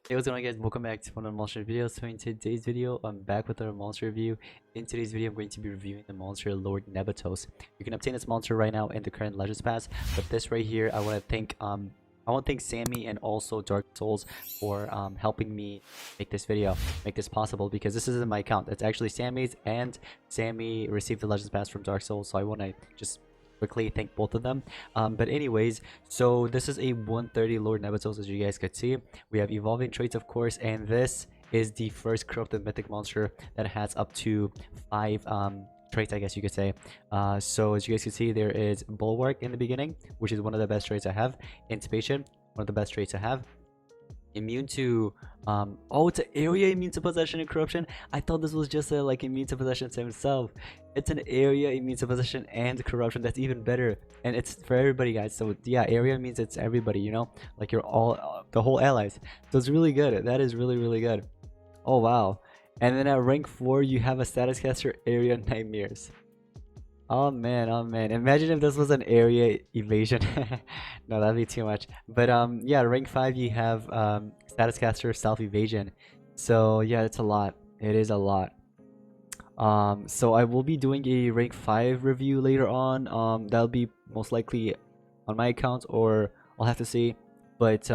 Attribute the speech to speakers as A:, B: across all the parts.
A: Hey, what's going on, guys? Welcome back to one of the monster videos. So in today's video, I'm back with our monster review. In today's video, I'm going to be reviewing the monster Lord Nebotus. You can obtain this monster right now in the current Legends Pass, but this right here, I want to thank Sammy and also Dark Souls for helping me make this video, make this possible, because this isn't my account. It's actually Sammy's, and Sammy received the Legends Pass from Dark Souls, so I want to just quickly thank both of them. But anyways, so this is a 130 Lord Nebotus, as you guys could see. We have evolving traits, of course, and this is the first corrupted mythic monster that has up to 5 traits, I guess you could say. So as you guys can see, there is Bulwark in the beginning, which is one of the best traits I have. Intubation, one of the best traits I have. Immune to oh, it's an area immune to possession and corruption. I thought this was just a like immune to possession to himself. It's an area immune to possession and corruption. That's even better, and it's for everybody, guys. So yeah, area means it's everybody, you know, like you're all the whole allies. So it's really good. That is really good. Oh wow. And then at rank 4 you have a status caster, area nightmares. Oh man, oh man. Imagine if this was an area evasion. No, that'd be too much. But yeah, rank 5 you have status caster self evasion. So yeah, it's a lot. It is a lot. So I will be doing a rank 5 review later on. That'll be most likely on my account, or I'll have to see. But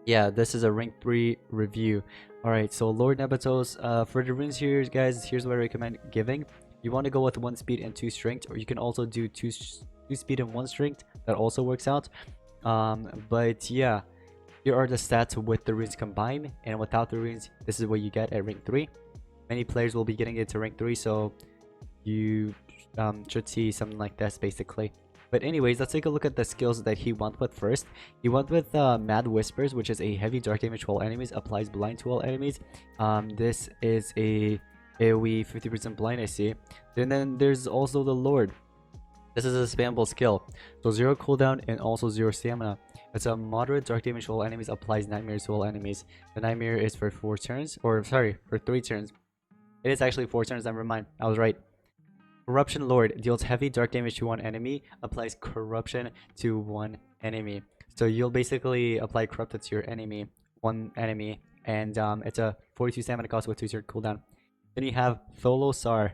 A: yeah, this is a rank 3 review. Alright, so Lord Nebotus, for the runes here, guys, here's what I recommend giving. You want to go with 1 speed and 2 strength, or you can also do 2 speed and 1 strength. That also works out. But yeah, here are the stats with the runes combined, and without the runes, this is what you get at rank 3. Many players will be getting it to rank 3, so you should see something like this basically. But anyways, let's take a look at the skills that he went with first. He went with Mad Whispers, which is a heavy dark damage to all enemies, applies blind to all enemies. This is a AoE 50% blind, I see. And then there's also the Lord. This is a spammable skill, so 0 cooldown and also 0 stamina. It's a moderate dark damage to all enemies, applies nightmares to all enemies. The nightmare is for 4 turns, or sorry, for 3 turns. It is actually 4 turns, never mind, I was right. Corruption Lord deals heavy dark damage to one enemy, applies corruption to one enemy. So you'll basically apply corrupted to your enemy, one enemy, and it's a 42 stamina cost with 2 turn cooldown. Then you have Tholosar.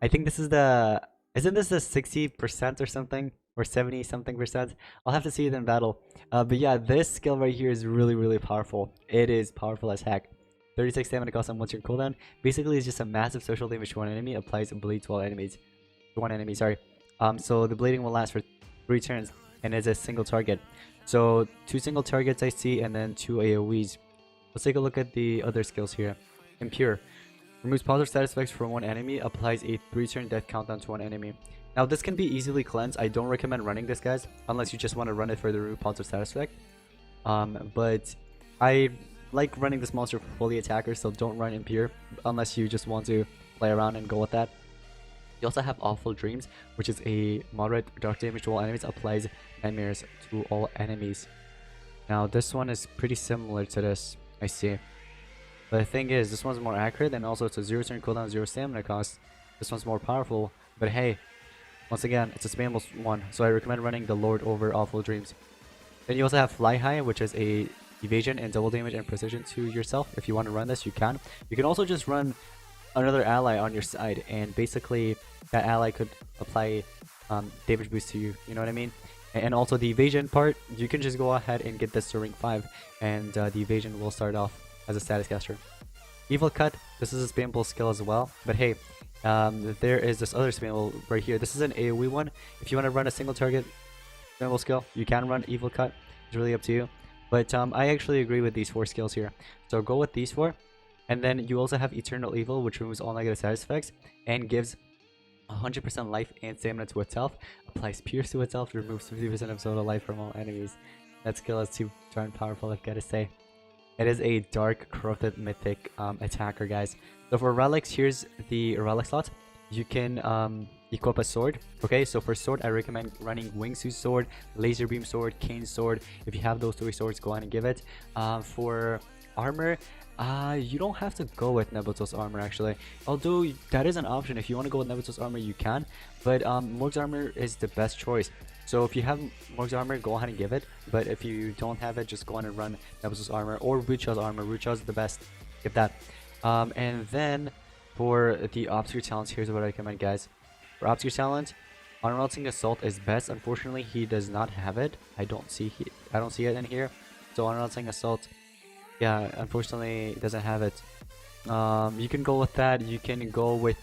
A: I think this is the... Isn't this the 60% or something? Or 70 something percent? I'll have to see it in battle. But yeah, this skill right here is really powerful. It is powerful as heck. 36 stamina cost on 1 turn cooldown. Basically, it's just a massive social damage to one enemy. Applies a bleed to all enemies. To one enemy, sorry. So the bleeding will last for 3 turns. And is a single target. So 2 single targets I see, and then 2 AoEs. Let's take a look at the other skills here. Impure. Removes positive status effects from one enemy, applies a 3-turn death countdown to one enemy. Now this can be easily cleansed. I don't recommend running this, guys, unless you just want to run it for the remove positive status effect. But I like running this monster for fully attacker, so don't run Impure unless you just want to play around and go with that. You also have Awful Dreams, which is a moderate dark damage to all enemies, applies nightmares to all enemies. Now this one is pretty similar to this, I see. But the thing is, this one's more accurate, and also it's a 0 turn cooldown, 0 stamina cost. This one's more powerful, but hey, once again, it's a spammable one, so I recommend running the Lord over Awful Dreams. Then you also have Fly High, which is a evasion and double damage and precision to yourself. If you want to run this, you can. You can also just run another ally on your side, and basically that ally could apply damage boost to you, you know what I mean? And also the evasion part, you can just go ahead and get this to rank 5, and the evasion will start off as a status caster. Evil Cut, this is a spammable skill as well, but hey, there is this other spammable right here. This is an AoE one. If you want to run a single target spammable skill, you can run Evil Cut. It's really up to you. But I actually agree with these 4 skills here. So go with these 4. And then you also have Eternal Evil, which removes all negative status effects and gives 100% life and stamina to itself. Applies Pierce to itself, removes 50% of total life from all enemies. That skill is too darn powerful, I've got to say. It is a dark corrupted mythic attacker, guys. So for relics, here's the relic slot. You can equip a sword. Okay, so for sword, I recommend running wingsuit sword, laser beam sword, cane sword. If you have those 3 swords, go ahead and give it. For armor, you don't have to go with Nebotus armor actually. Although that is an option. If you want to go with Nebotus armor, you can. But Morg's armor is the best choice. So if you have Morg's armor, go ahead and give it. But if you don't have it, just go ahead and run Nebotus armor or Rucha's armor. Rucha's the best. Give that. And then for the obscure talents, here's what I recommend, guys. For obscure talent, unrelenting assault is best. Unfortunately, he does not have it. I don't see it in here. So unrelenting assault, yeah, unfortunately, it doesn't have it. You can go with that. You can go with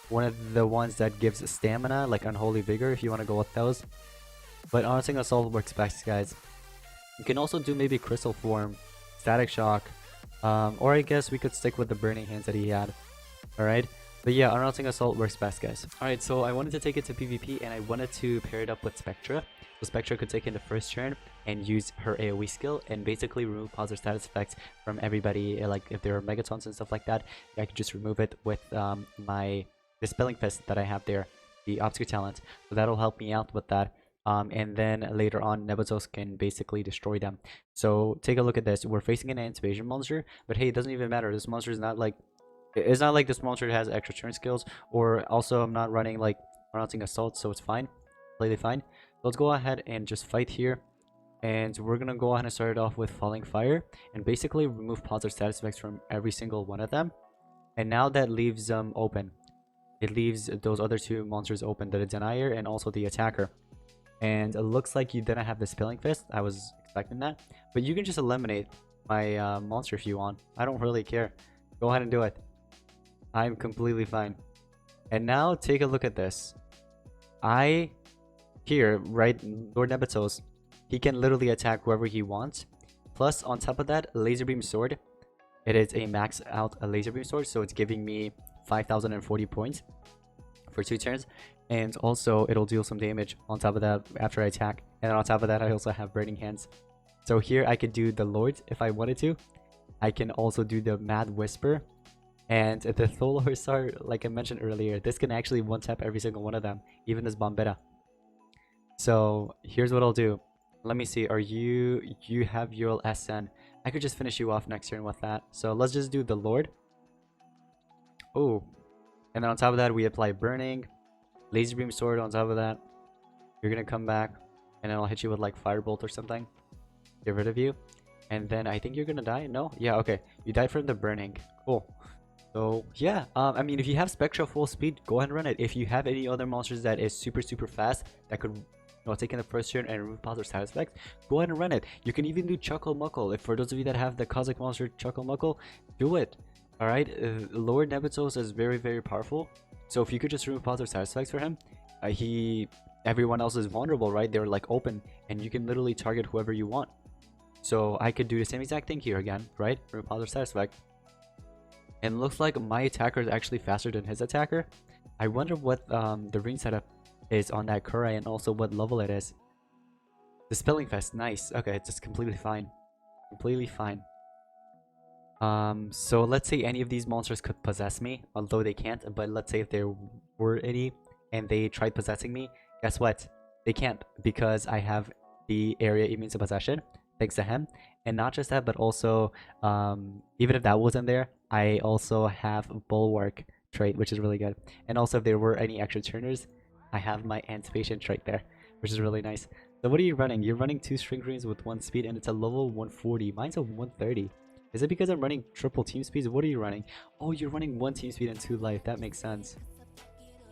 A: one of the ones that gives stamina, like Unholy Vigor, if you want to go with those. But unrelenting assault works best, guys. You can also do maybe Crystal Form, Static Shock, or I guess we could stick with the Burning Hands that he had. Alright? But yeah, Unrelenting Assault works best, guys. Alright, so I wanted to take it to PvP and I wanted to pair it up with Spectra. So Spectra could take in the first turn and use her AoE skill and basically remove positive status effects from everybody. Like if there are Megatons and stuff like that, I could just remove it with my Dispelling Fist that I have there, the Obscure Talent. So that'll help me out with that. And then later on, Nebotus can basically destroy them. So take a look at this. We're facing an Anticipation monster, but hey, it doesn't even matter. This monster is not like... It's not like this monster has extra turn skills, or also I'm not running like Unrelenting Assault, so it's fine. Completely fine. Let's go ahead and just fight here. And we're gonna go ahead and start it off with Falling Fire, and basically remove positive status effects from every single one of them. And now that leaves them open. It leaves those other two monsters open, the Denier and also the Attacker. And it looks like you didn't have the Spilling Fist. I was expecting that. But you can just eliminate my monster if you want. I don't really care. Go ahead and do it. I'm completely fine. And now take a look at this. Here, right, Lord Nebotus, he can literally attack whoever he wants. Plus, on top of that, Laser Beam Sword. It is a max out Laser Beam Sword, so it's giving me 5,040 points for 2 turns. And also, it'll deal some damage on top of that after I attack. And then on top of that, I also have Burning Hands. So here, I could do the Lord if I wanted to. I can also do the Mad Whisper. And the Tholorsar, like I mentioned earlier, this can actually one-tap every single one of them, even this Bombetta. So here's what I'll do. Let me see, you have your SN. I could just finish you off next turn with that. So let's just do the Lord. Oh, and then on top of that, we apply Burning, Laser Beam Sword on top of that. You're gonna come back, and then I'll hit you with like Firebolt or something. Get rid of you. And then I think you're gonna die. No? Yeah, okay. You died from the Burning. Cool. So yeah, I mean, if you have Spectra full speed, go ahead and run it. If you have any other monsters that is super fast, that could, you know, take in the first turn and remove positive status effects, go ahead and run it. You can even do Chuckle Muckle. If for those of you that have the Cosmic Monster Chuckle Muckle, do it. Alright, Lord Nebotus is very powerful. So if you could just remove positive status effects for him, everyone else is vulnerable, right? They're like open, and you can literally target whoever you want. So I could do the same exact thing here again, right? Remove positive status effect. And it looks like my attacker is actually faster than his attacker. I wonder what the ring setup is on that Kurai and also what level it is. The Spilling Fest, nice. Okay, it's just completely fine. Completely fine. So let's say any of these monsters could possess me, although they can't. But let's say if there were any and they tried possessing me, guess what? They can't, because I have the area immune to possession, thanks to him. And not just that, but also, even if that wasn't there, I also have Bulwark trait, which is really good. And also, if there were any extra turners, I have my Anticipation trait there, which is really nice. So what are you running? You're running 2 String Greens with 1 speed, and it's a level 140. Mine's a 130. Is it because I'm running triple team speeds? What are you running? Oh, you're running 1 team speed and 2 life. That makes sense.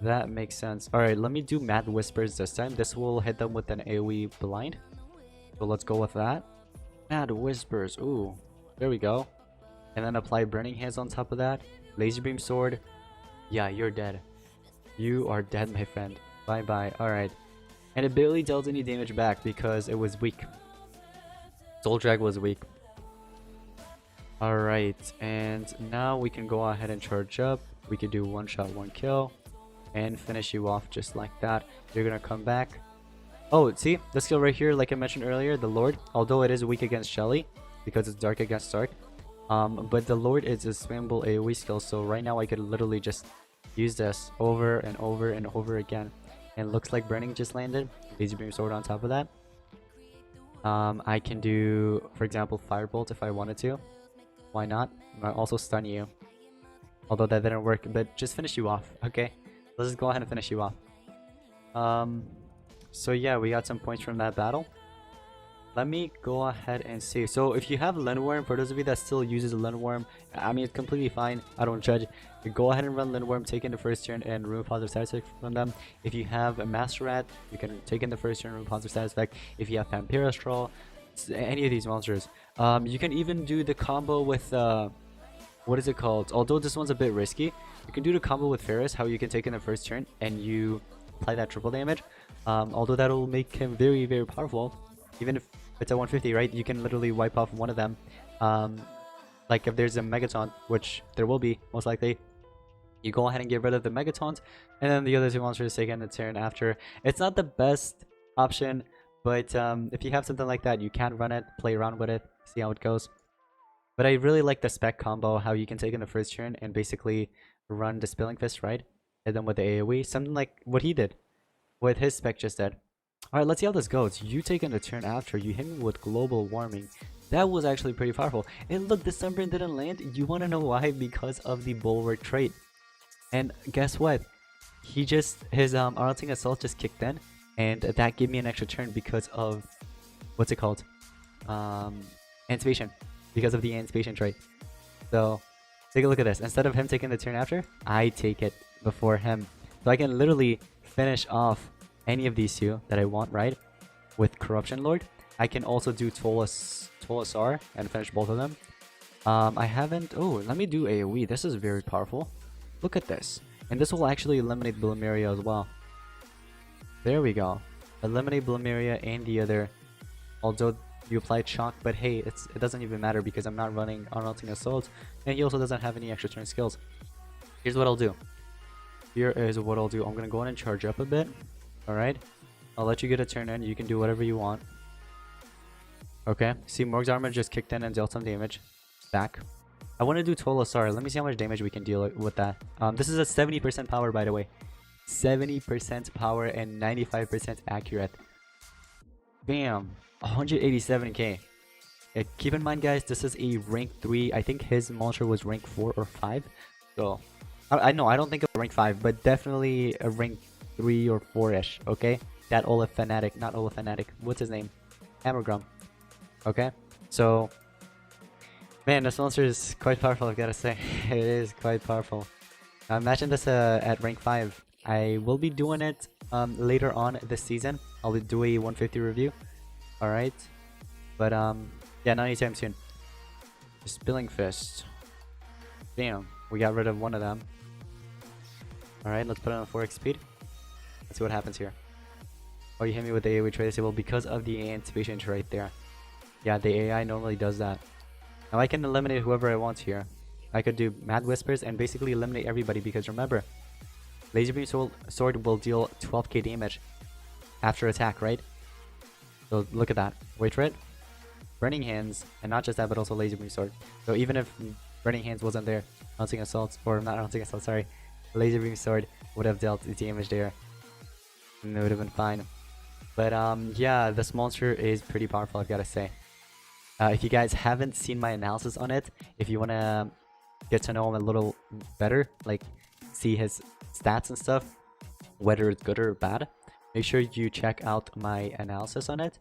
A: That makes sense. Alright, let me do Mad Whispers this time. This will hit them with an AoE blind. So let's go with that. Mad Whispers. Ooh, there we go. And then apply Burning Hands on top of that. Laser Beam Sword. Yeah, you're dead. You are dead, my friend. Bye-bye. Alright. And it barely dealt any damage back because it was weak. Soul Drag was weak. Alright, and now we can go ahead and charge up. We could do 1 shot, 1 kill. And finish you off just like that. You're gonna come back. Oh, see? The skill right here, like I mentioned earlier, the Lord. Although it is weak against Shelly, because it's dark against dark. But the Lord is a spammable AoE skill, so right now I could literally just use this over and over and over again. And it looks like Burning just landed. Laser Beam Sword on top of that. I can do, for example, Firebolt if I wanted to. Why not? I also stun you. Although that didn't work, but just finish you off, okay? Let's just go ahead and finish you off. So yeah, we got some points from that battle. Let me go ahead and see. So if you have Lindworm, for those of you that still uses Lindworm, I mean, it's completely fine. I don't judge. You go ahead and run Lindworm, take in the first turn and remove positive status effect from them. If you have a Master Rat, you can take in the first turn and remove positive status effect. If you have Vampira Straw, any of these monsters. You can even do the combo with, what is it called? Although this one's a bit risky, you can do the combo with Ferris, how you can take in the first turn and you apply that triple damage. Although that'll make him very, very powerful. Even if it's a 150, right? You can literally wipe off one of them. Like if there's a Megaton, which there will be, most likely, you go ahead and get rid of the Megatons, and then the other two monsters take in the turn after. It's not the best option, but if you have something like that, you can run it, play around with it, see how it goes. But I really like the spec combo, how you can take in the first turn and basically run the Spilling Fist, right? And then with the AoE, something like what he did with his spec just did. Alright, let's see how this goes. You take in the turn after, you hit me with Global Warming. That was actually pretty powerful. And look, the Sunburn didn't land. You want to know why? Because of the Bulwark trait. And guess what? He just, his Arlting Assault just kicked in. And that gave me an extra turn because of, what's it called? Anticipation. Because of the Anticipation trait. So, take a look at this. Instead of him taking the turn after, I take it before him. So I can literally finish off any of these two that I want, right? With Corruption Lord. I can also do Tolasar and finish both of them. I haven't... Oh, let me do AoE. This is very powerful. Look at this. And this will actually eliminate Bloomeria as well. There we go. Eliminate Bloomeria and the other. Although you applied Shock, but hey, it doesn't even matter because I'm not running Untitled Assault. And he also doesn't have any extra turn skills. Here's what I'll do. Here is what I'll do. I'm going to go in and charge up a bit. Alright, I'll let you get a turn in. You can do whatever you want. Okay, see, Morg's armor just kicked in and dealt some damage. Back. I want to do Tolasar. Let me see how much damage we can deal with that. This is a 70% power, by the way. 70% power and 95% accurate. Bam! 187k. Yeah, keep in mind, guys, this is a rank 3. I think his monster was rank 4 or 5. So, I know, I don't think it was rank 5, but definitely a rank 3 or 4-ish, okay? That Olaf Fanatic, not Olaf Fanatic. What's his name? Hammergrum. Okay? So, man, this monster is quite powerful, I've gotta say. It is quite powerful. Imagine this at rank 5. I will be doing it later on this season. I'll do a 150 review. Alright? But, yeah, not anytime soon. Spilling Fist. Damn, we got rid of one of them. Alright, let's put it on 4x speed. Let's see what happens here. Oh, you hit me with the AoE trait disable because of the anticipation trait there. Yeah, the AI normally does that. Now I can eliminate whoever I want here. I could do Mad Whispers and basically eliminate everybody because remember, Laser Beam Sword will deal 12k damage after attack, right? So look at that. Wait for it. Burning Hands, and not just that, but also Laser Beam Sword. So even if Burning Hands wasn't there, Hunting Assault, or not Hunting Assault, sorry, Laser Beam Sword would have dealt the damage there. And it would have been fine. But yeah, this monster is pretty powerful, I've got to say. If you guys haven't seen my analysis on it, if you want to get to know him a little better, like see his stats and stuff, whether it's good or bad, make sure you check out my analysis on it.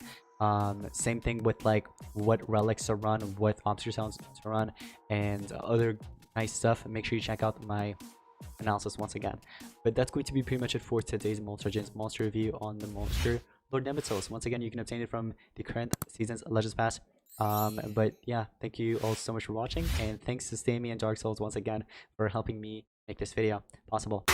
A: Same thing with like what relics to run, what obstacle sounds to run, and other nice stuff. Make sure you check out my analysis once again. But that's going to be pretty much it for today's Monster Legends monster review on the monster Lord Nebotus. Once again, you can obtain it from the current season's Legends Pass. But yeah, thank you all so much for watching, and thanks to Stamy and Dark Souls once again for helping me make this video possible.